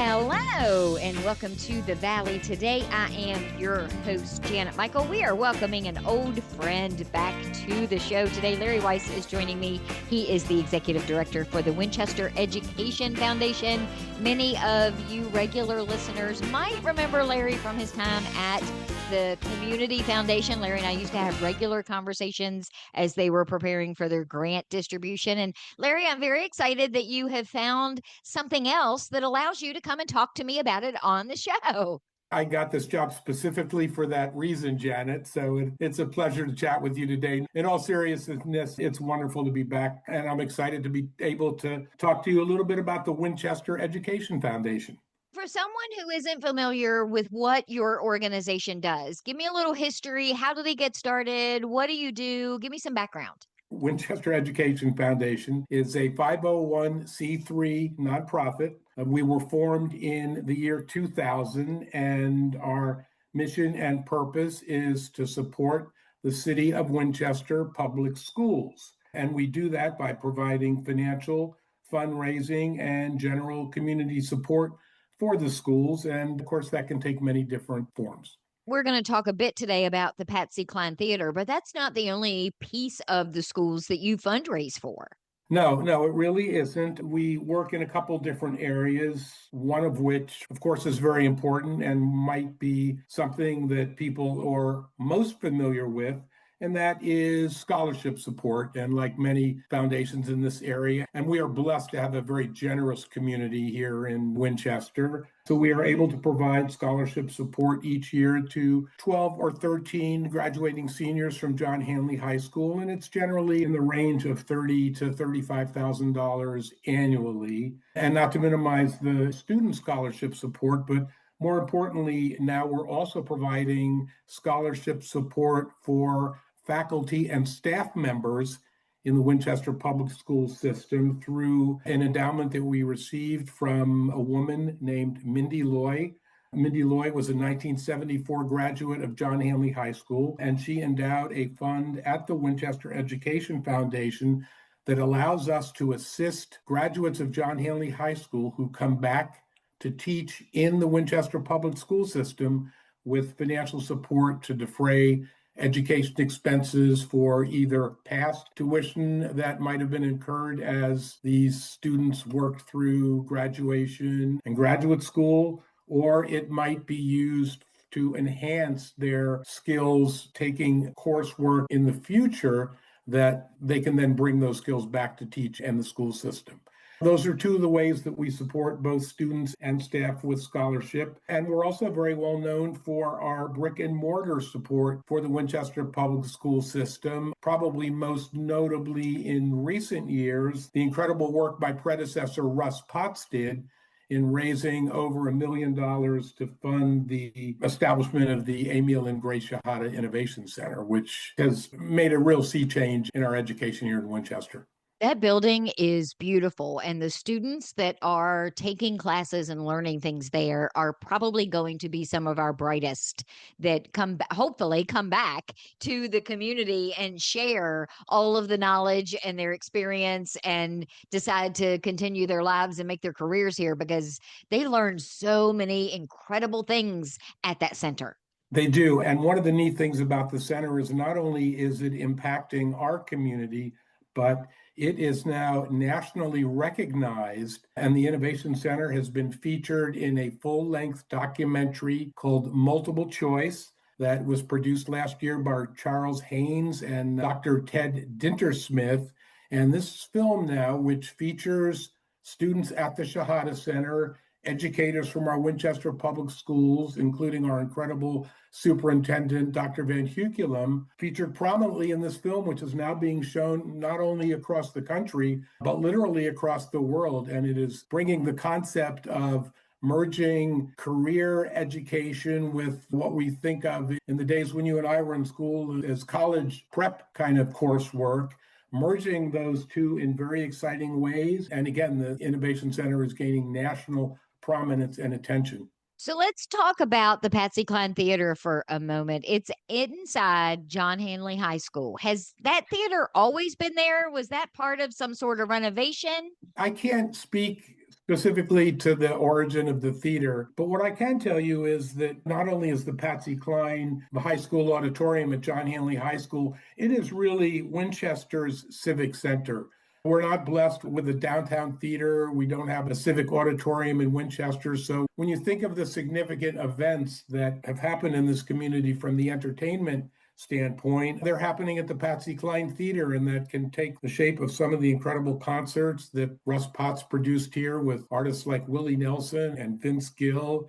Hello, and welcome to the Valley. Today, I am your host, Janet Michael. We are welcoming an old friend back to the show today. Larry Weiss is joining me. He is the executive director for the Winchester Education Foundation. Many of you regular listeners might remember Larry from his time at the Community Foundation. Larry and I used to have regular conversations as they were preparing for their grant distribution. And Larry, I'm very excited that you have found something else that allows you to come and talk to me about it on the show. I got this job specifically for that reason, Janet. So it's a pleasure to chat with you today. In all seriousness, it's wonderful to be back, and I'm excited to be able to talk to you a little bit about the Winchester Education Foundation. For someone who isn't familiar with what your organization does, give me a little history. How do they get started? What do you do? Give me some background. Winchester Education Foundation is a 501c3 nonprofit. We were formed in the year 2000, and our mission and purpose is to support the city of Winchester Public Schools. And we do that by providing financial, fundraising, and general community support for the schools. And of course, that can take many different forms. We're going to talk a bit today about the Patsy Cline Theater, but that's not the only piece of the schools that you fundraise for. No, it really isn't. We work in a couple different areas, one of which, of course, is very important and might be something that people are most familiar with, and that is scholarship support. And like many foundations in this area, and we are blessed to have a very generous community here in Winchester. So we are able to provide scholarship support each year to 12 or 13 graduating seniors from John Handley High School. And it's generally in the range of $30,000 to $35,000 annually. And not to minimize the student scholarship support, but more importantly, now we're also providing scholarship support for faculty and staff members in the Winchester Public Schools system through an endowment that we received from a woman named Mindy Loy. Mindy Loy was a 1974 graduate of John Handley High School, and she endowed a fund at the Winchester Education Foundation that allows us to assist graduates of John Handley High School who come back to teach in the Winchester Public School system with financial support to defray education expenses for either past tuition that might have been incurred as these students worked through graduation and graduate school, or it might be used to enhance their skills taking coursework in the future that they can then bring those skills back to teach in the school system. Those are two of the ways that we support both students and staff with scholarship. And we're also very well known for our brick and mortar support for the Winchester Public School system, probably most notably in recent years, the incredible work my predecessor Russ Potts did in raising over $1 million to fund the establishment of the Emil and Grace Shahada Innovation Center, which has made a real sea change in our education here in Winchester. That building is beautiful, and the students that are taking classes and learning things there are probably going to be some of our brightest that hopefully come back to the community and share all of the knowledge and their experience and decide to continue their lives and make their careers here because they learn so many incredible things at that center. They do. And one of the neat things about the center is not only is it impacting our community, but it is now nationally recognized, and the Innovation Center has been featured in a full-length documentary called Multiple Choice that was produced last year by Charles Haynes and Dr. Ted Dintersmith. And this film now, which features students at the Shahada Center, educators from our Winchester Public Schools, including our incredible superintendent, Dr. Van Huculum, featured prominently in this film, which is now being shown not only across the country, but literally across the world. And it is bringing the concept of merging career education with what we think of in the days when you and I were in school as college prep kind of coursework, merging those two in very exciting ways. And again, the Innovation Center is gaining national prominence and attention. So let's talk about the Patsy Cline Theater for a moment. It's inside John Handley High School. Has that theater always been there? Was that part of some sort of renovation? I can't speak specifically to the origin of the theater. But what I can tell you is that not only is the Patsy Cline, the high school auditorium at John Handley High School, it is really Winchester's civic center. We're not blessed with a downtown theater. We don't have a civic auditorium in Winchester. So when you think of the significant events that have happened in this community from the entertainment standpoint, they're happening at the Patsy Cline Theater, and that can take the shape of some of the incredible concerts that Russ Potts produced here with artists like Willie Nelson and Vince Gill,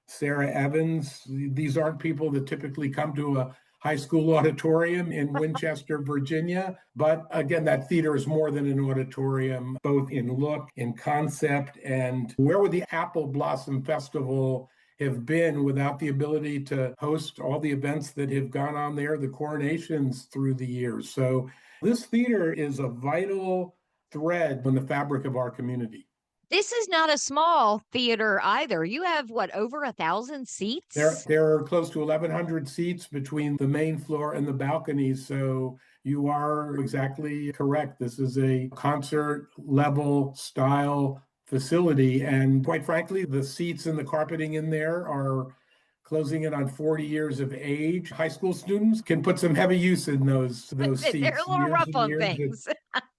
Sara Evans. These aren't people that typically come to a high school auditorium in Winchester, Virginia. But again, that theater is more than an auditorium, both in look, in concept, and where would the Apple Blossom Festival have been without the ability to host all the events that have gone on there, the coronations through the years. So this theater is a vital thread in the fabric of our community. This is not a small theater either. You have what, over 1,000 seats? There are close to 1,100 seats between the main floor and the balconies. So you are exactly correct. This is a concert level style facility. And quite frankly, the seats and the carpeting in there are closing in on 40 years of age. High school students can put some heavy use in those They're seats. a little Years rough and on years of things.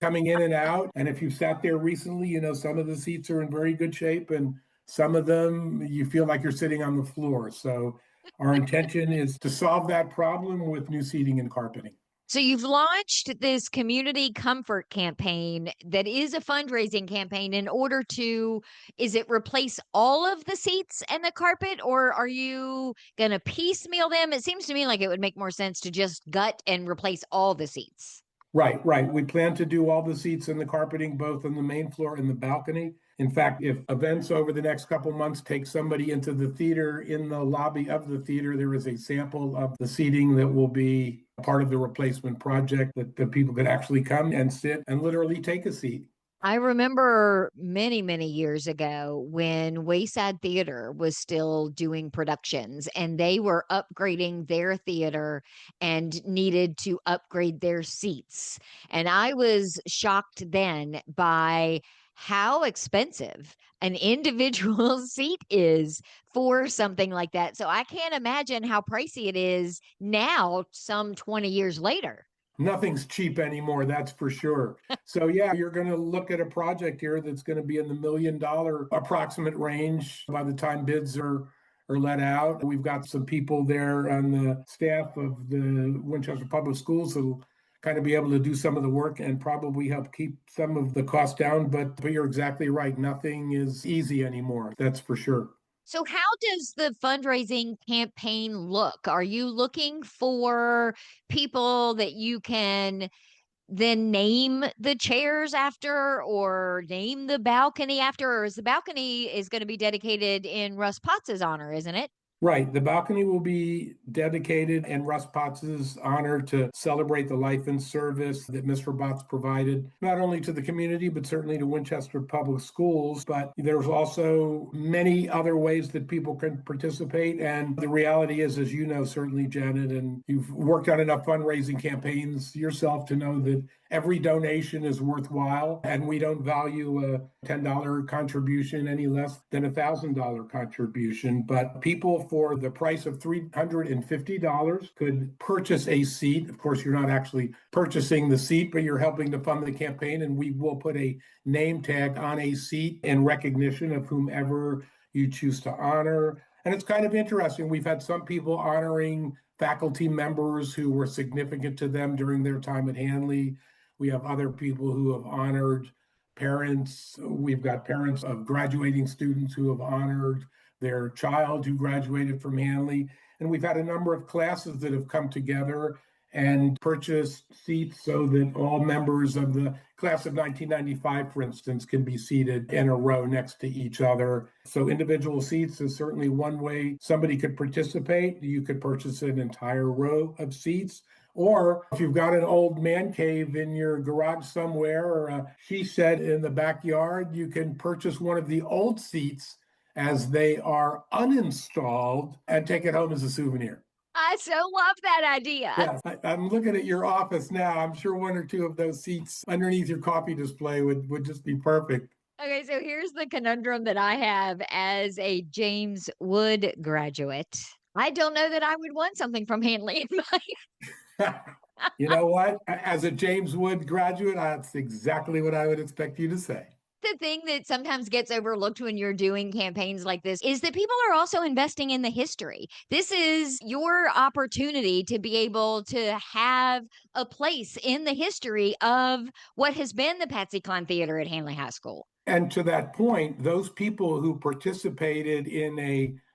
coming in and out. And if you've sat there recently, you know, some of the seats are in very good shape and some of them you feel like you're sitting on the floor. So our intention is to solve that problem with new seating and carpeting. So you've launched this community comfort campaign that is a fundraising campaign in order to, is it replace all of the seats and the carpet, or are you going to piecemeal them? It seems to me like it would make more sense to just gut and replace all the seats. Right, right. We plan to do all the seats and the carpeting, both on the main floor and the balcony. In fact, if events over the next couple months take somebody into the theater, in the lobby of the theater, there is a sample of the seating that will be part of the replacement project that the people could actually come and sit and literally take a seat. I remember many, many years ago when Wayside Theater was still doing productions and they were upgrading their theater and needed to upgrade their seats. And I was shocked then by how expensive an individual seat is for something like that. So I can't imagine how pricey it is now, some 20 years later. Nothing's cheap anymore, that's for sure. So yeah, you're going to look at a project here that's going to be in the $1 million approximate range by the time bids are let out. We've got some people there on the staff of the Winchester Public Schools who'll kind of be able to do some of the work and probably help keep some of the costs down. But you're exactly right. Nothing is easy anymore. That's for sure. So, how does the fundraising campaign look? Are you looking for people that you can then name the chairs after or name the balcony after? Or is the balcony is going to be dedicated in Russ Potts's honor, isn't it? Right. The balcony will be dedicated in Russ Potts's honor to celebrate the life and service that Mr. Potts provided, not only to the community, but certainly to Winchester Public Schools. But there's also many other ways that people can participate. And the reality is, as you know, certainly, Janet, and you've worked on enough fundraising campaigns yourself to know that every donation is worthwhile, and we don't value a $10 contribution any less than a $1,000 contribution. But people, for the price of $350, could purchase a seat. Of course, you're not actually purchasing the seat, but you're helping to fund the campaign, and we will put a name tag on a seat in recognition of whomever you choose to honor. And it's kind of interesting. We've had some people honoring faculty members who were significant to them during their time at Handley. We have other people who have honored parents. We've got parents of graduating students who have honored their child who graduated from Handley. And we've had a number of classes that have come together and purchased seats so that all members of the class of 1995, for instance, can be seated in a row next to each other. So individual seats is certainly one way somebody could participate. You could purchase an entire row of seats. Or if you've got an old man cave in your garage somewhere or a she shed in the backyard, you can purchase one of the old seats as they are uninstalled and take it home as a souvenir. I so love that idea. Yeah, I'm looking at your office now. I'm sure one or two of those seats underneath your coffee display would just be perfect. Okay, so here's the conundrum that I have as a James Wood graduate. I don't know that I would want something from Handley in my You know what? As a James Wood graduate, that's exactly what I would expect you to say. the thing that sometimes gets overlooked when you're doing campaigns like this is that people are also investing in the history. This is your opportunity to be able to have a place in the history of what has been the Patsy Cline Theater at Handley High School. And to that point, those people who participated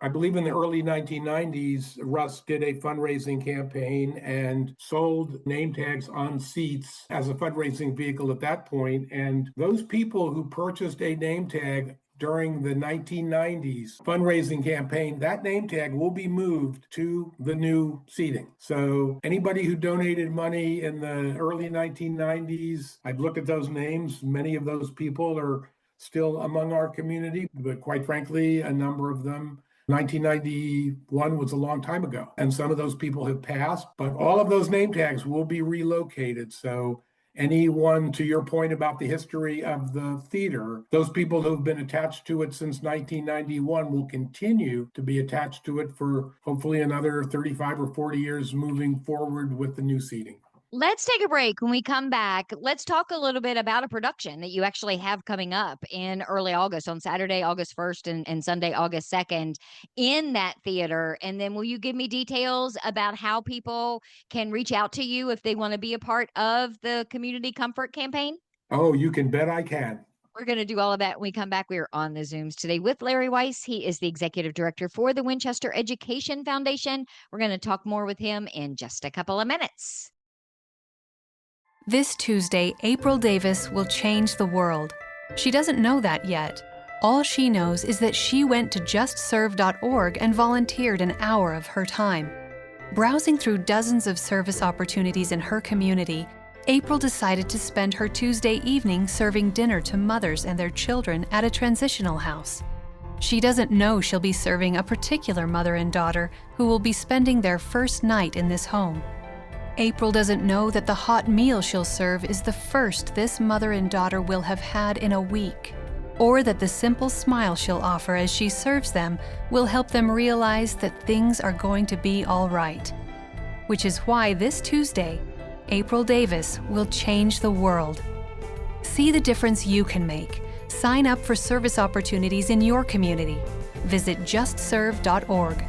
I believe in the early 1990s, Russ did a fundraising campaign and sold name tags on seats as a fundraising vehicle at that point. And those people who purchased a name tag during the 1990s fundraising campaign, that name tag will be moved to the new seating. So anybody who donated money in the early 1990s, I've looked at those names. Many of those people are still among our community, but quite frankly, a number of them 1991 was a long time ago, and some of those people have passed, but all of those name tags will be relocated. So anyone, to your point about the history of the theater, those people who've been attached to it since 1991 will continue to be attached to it for hopefully another 35 or 40 years moving forward with the new seating. Let's take a break. When we come back, let's talk a little bit about a production that you actually have coming up in early August on Saturday, August 1st and Sunday, August 2nd in that theater. And then will you give me details about how people can reach out to you if they want to be a part of the Community Comfort campaign? Oh, you can bet I can. We're going to do all of that when we come back. We are on the Zooms today with Larry Weiss. He is the executive director for the Winchester Education Foundation. We're going to talk more with him in just a couple of minutes. This Tuesday, April Davis will change the world. She doesn't know that yet. All she knows is that she went to justserve.org and volunteered an hour of her time. Browsing through dozens of service opportunities in her community, April decided to spend her Tuesday evening serving dinner to mothers and their children at a transitional house. She doesn't know she'll be serving a particular mother and daughter who will be spending their first night in this home. April doesn't know that the hot meal she'll serve is the first this mother and daughter will have had in a week, or that the simple smile she'll offer as she serves them will help them realize that things are going to be all right. Which is why this Tuesday, April Davis will change the world. See the difference you can make. Sign up for service opportunities in your community. Visit justserve.org.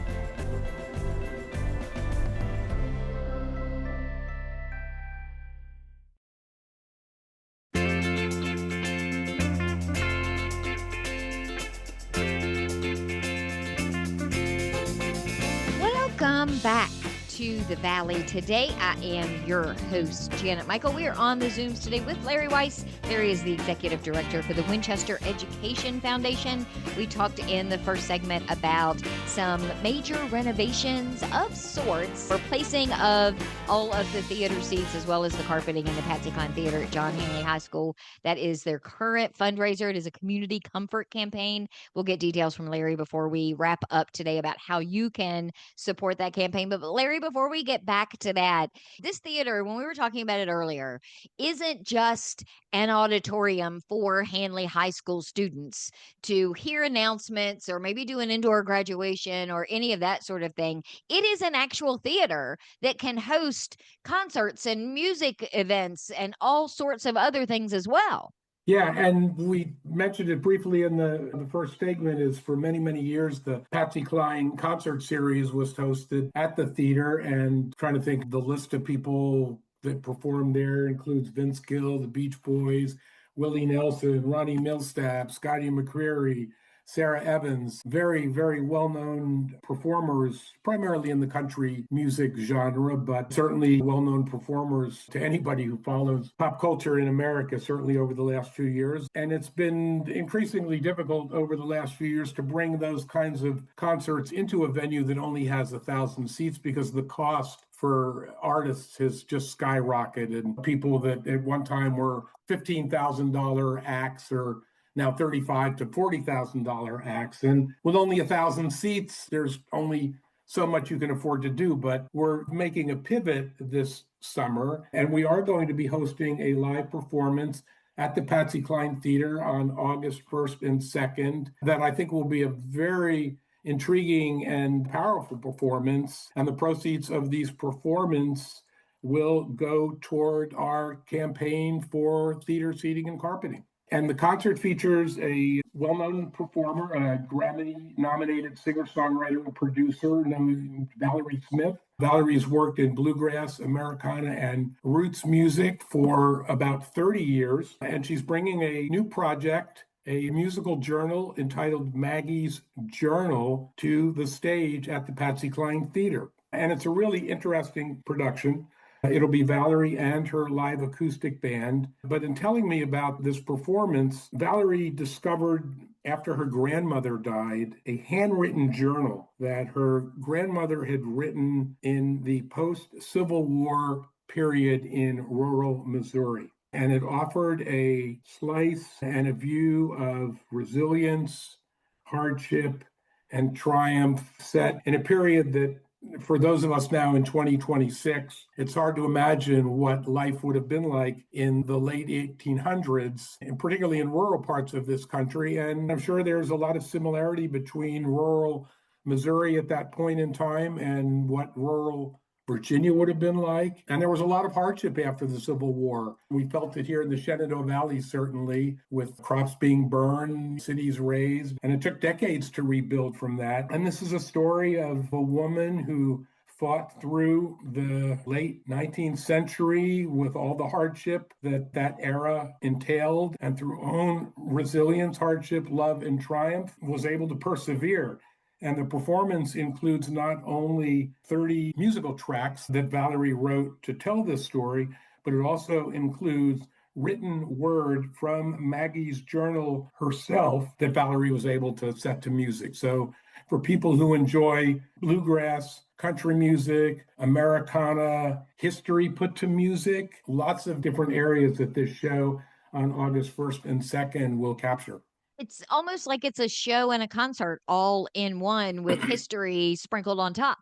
Welcome back to the Valley. Today, I am your host, Janet Michael. We are on the Zooms today with Larry Weiss. Larry is the executive director for the Winchester Education Foundation. We talked in the first segment about some major renovations of sorts, replacing of all of the theater seats as well as the carpeting in the Patsy Cline Theater at John Handley High School. That is their current fundraiser. It is a community comfort campaign. We'll get details from Larry before we wrap up today about how you can support that campaign. But Larry, before we get back to that, this theater, when we were talking about it earlier, isn't just an auditorium for Handley High School students to hear announcements or maybe do an indoor graduation or any of that sort of thing. It is an actual theater that can host concerts and music events and all sorts of other things as well. Yeah, and we mentioned it briefly in the first statement is for many, many years, the Patsy Cline concert series was hosted at the theater, and trying to think the list of people that performed there includes Vince Gill, the Beach Boys, Willie Nelson, Ronnie Milsap, Scotty McCreery, Sara Evans, very, very well-known performers, primarily in the country music genre, but certainly well-known performers to anybody who follows pop culture in America, certainly over the last few years. And it's been increasingly difficult over the last few years to bring those kinds of concerts into a venue that only has 1,000 seats because the cost for artists has just skyrocketed. And people that at one time were $15,000 acts are now $35,000 to $40,000 acts. And with only 1,000 seats, there's only so much you can afford to do. But we're making a pivot this summer, and we are going to be hosting a live performance at the Patsy Cline Theater on August 1st and 2nd that I think will be a very intriguing and powerful performance. And the proceeds of these performances will go toward our campaign for theater seating and carpeting. And the concert features a well-known performer, a Grammy-nominated singer-songwriter and producer named Valerie Smith. Valerie's worked in bluegrass, Americana, and roots music for about 30 years. And she's bringing a new project, a musical journal entitled Maggie's Journal, to the stage at the Patsy Cline Theater. And it's a really interesting production. It'll be Valerie and her live acoustic band. But in telling me about this performance, Valerie discovered, after her grandmother died, a handwritten journal that her grandmother had written in the post-Civil War period in rural Missouri. And it offered a slice and a view of resilience, hardship, and triumph set in a period that, for those of us now in 2026, it's hard to imagine what life would have been like in the late 1800s, and particularly in rural parts of this country. And I'm sure there's a lot of similarity between rural Missouri at that point in time and what rural Virginia would have been like. And there was a lot of hardship after the Civil War. We felt it here in the Shenandoah Valley, certainly, with crops being burned, cities razed, and it took decades to rebuild from that. And this is a story of a woman who fought through the late 19th century with all the hardship that that era entailed, and through own resilience, hardship, love, and triumph, was able to persevere. And the performance includes not only 30 musical tracks that Valerie wrote to tell this story, but it also includes written word from Maggie's journal herself that Valerie was able to set to music. So for people who enjoy bluegrass, country music, Americana, history put to music, lots of different areas that this show on August 1st and 2nd will capture. It's almost like it's a show and a concert all in one with history sprinkled on top.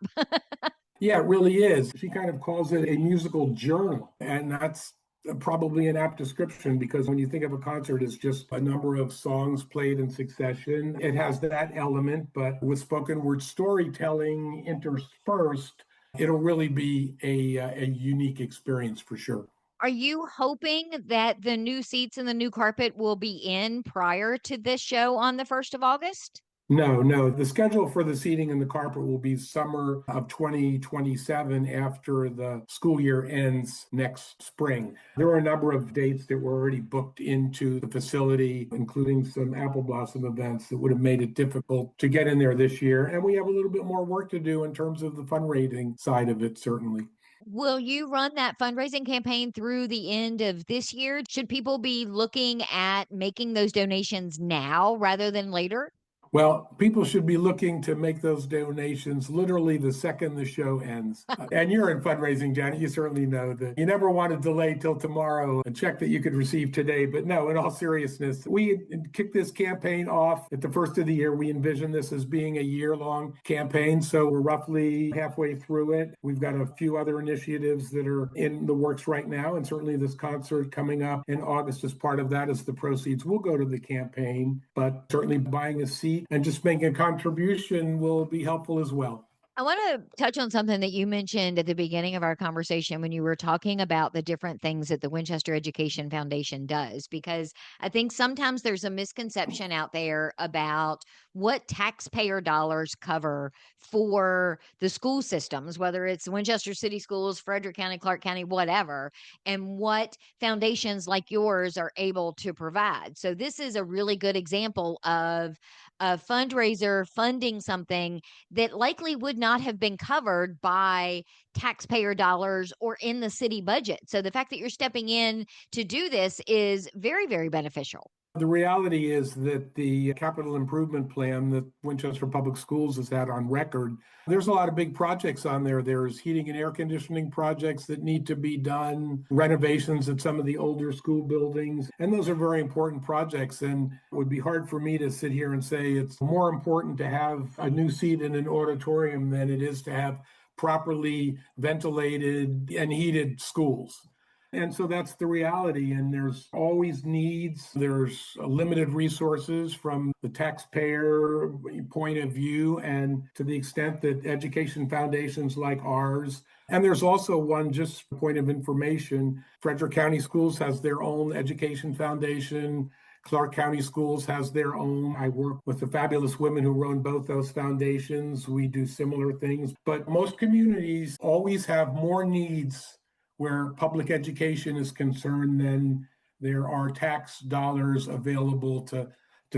Yeah, it really is. She kind of calls it a musical journal, and that's probably an apt description, because when you think of a concert, it's just a number of songs played in succession. It has that element, but with spoken word storytelling interspersed, it'll really be a unique experience for sure. Are you hoping that the new seats and the new carpet will be in prior to this show on the 1st of August? No. The schedule for the seating and the carpet will be summer of 2027, after the school year ends next spring. There are a number of dates that were already booked into the facility, including some apple blossom events that would have made it difficult to get in there this year. And we have a little bit more work to do in terms of the fundraising side of it, certainly. Will you run that fundraising campaign through the end of this year? Should people be looking at making those donations now rather than later? Well, people should be looking to make those donations literally the second the show ends. And you're in fundraising, Janet. You certainly know that you never want to delay till tomorrow a check that you could receive today. But no, in all seriousness, we kicked this campaign off at the first of the year. We envision this as being a year-long campaign. So we're roughly halfway through it. We've got a few other initiatives that are in the works right now. And certainly this concert coming up in August is part of that, as the proceeds will go to the campaign. But certainly buying a seat and just making a contribution will be helpful as well. I want to touch on something that you mentioned at the beginning of our conversation when you were talking about the different things that the Winchester Education Foundation does, because I think sometimes there's a misconception out there about what taxpayer dollars cover for the school systems, whether it's Winchester City Schools, Frederick County, Clark County, whatever, and what foundations like yours are able to provide. So this is a really good example of a fundraiser funding something that likely would not have been covered by taxpayer dollars or in the city budget. So the fact that you're stepping in to do this is very, very beneficial. The reality is that the capital improvement plan that Winchester Public Schools has had on record, there's a lot of big projects on there. There's heating and air conditioning projects that need to be done, renovations at some of the older school buildings, and those are very important projects. And it would be hard for me to sit here and say it's more important to have a new seat in an auditorium than it is to have properly ventilated and heated schools. And so that's the reality. And there's always needs. There's limited resources from the taxpayer point of view. And to the extent that education foundations like ours, and there's also one just point of information, Frederick County Schools has their own education foundation. Clark County Schools has their own. I work with the fabulous women who run both those foundations. We do similar things, but most communities always have more needs where public education is concerned than there are tax dollars available to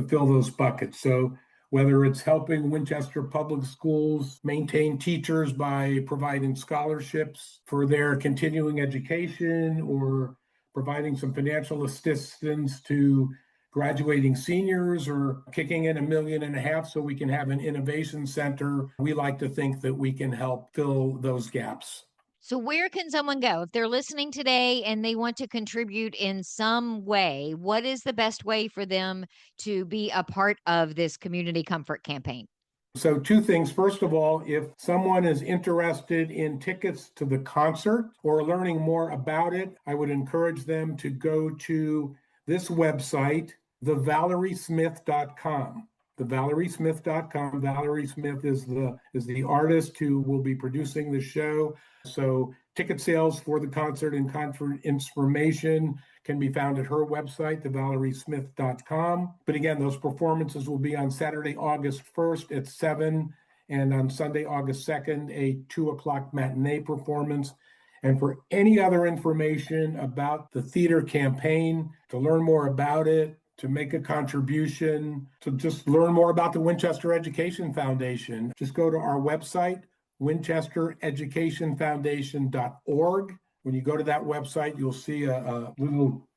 fill those buckets. So whether it's helping Winchester Public Schools maintain teachers by providing scholarships for their continuing education, or providing some financial assistance to graduating seniors, or kicking in $1.5 million so we can have an innovation center, we like to think that we can help fill those gaps. So where can someone go if they're listening today and they want to contribute in some way? What is the best way for them to be a part of this community comfort campaign? So two things. First of all, if someone is interested in tickets to the concert or learning more about it, I would encourage them to go to this website, thevaleriesmith.com. thevaleriesmith.com. Valerie Smith is the artist who will be producing the show. So ticket sales for the concert and concert information can be found at her website, thevaleriesmith.com. But again, those performances will be on Saturday, August 1st at 7, and on Sunday, August 2nd, a 2:00 matinee performance. And for any other information about the theater campaign, to learn more about it, to make a contribution, to just learn more about the Winchester Education Foundation, just go to our website, winchestereducationfoundation.org. When you go to that website, you'll see a little,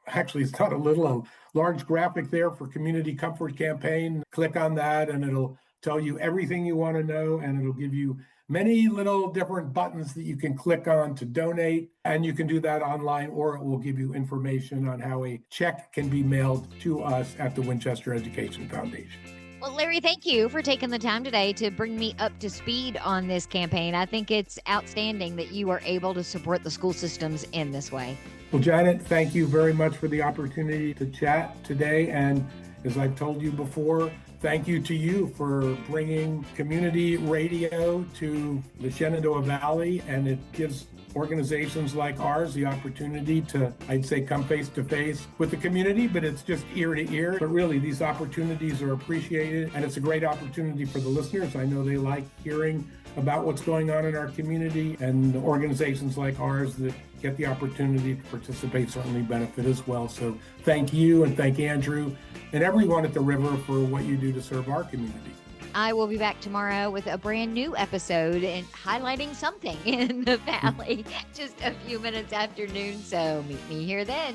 actually it's not a little, a large graphic there for Community Comfort Campaign. Click on that and it'll tell you everything you want to know, and it'll give you many little different buttons that you can click on to donate, and you can do that online, or it will give you information on how a check can be mailed to us at the Winchester Education Foundation. Well, Larry, thank you for taking the time today to bring me up to speed on this campaign. I think it's outstanding that you are able to support the school systems in this way. Well, Janet, thank you very mumuch for the opportunity to chat today. And as I've told you before, thank you to you for bringing community radio to the Shenandoah Valley, and it gives organizations like ours the opportunity to, I'd say, come face to face with the community, but it's just ear to ear. But really, these opportunities are appreciated, and it's a great opportunity for the listeners. I know they like hearing about what's going on in our community, and organizations like ours that get the opportunity to participate certainly benefit as well. So thank you, and thank Andrew and everyone at the River for what you do to serve our community. I will be back tomorrow with a brand new episode and highlighting something in the Valley just a few minutes after noon. So meet me here then.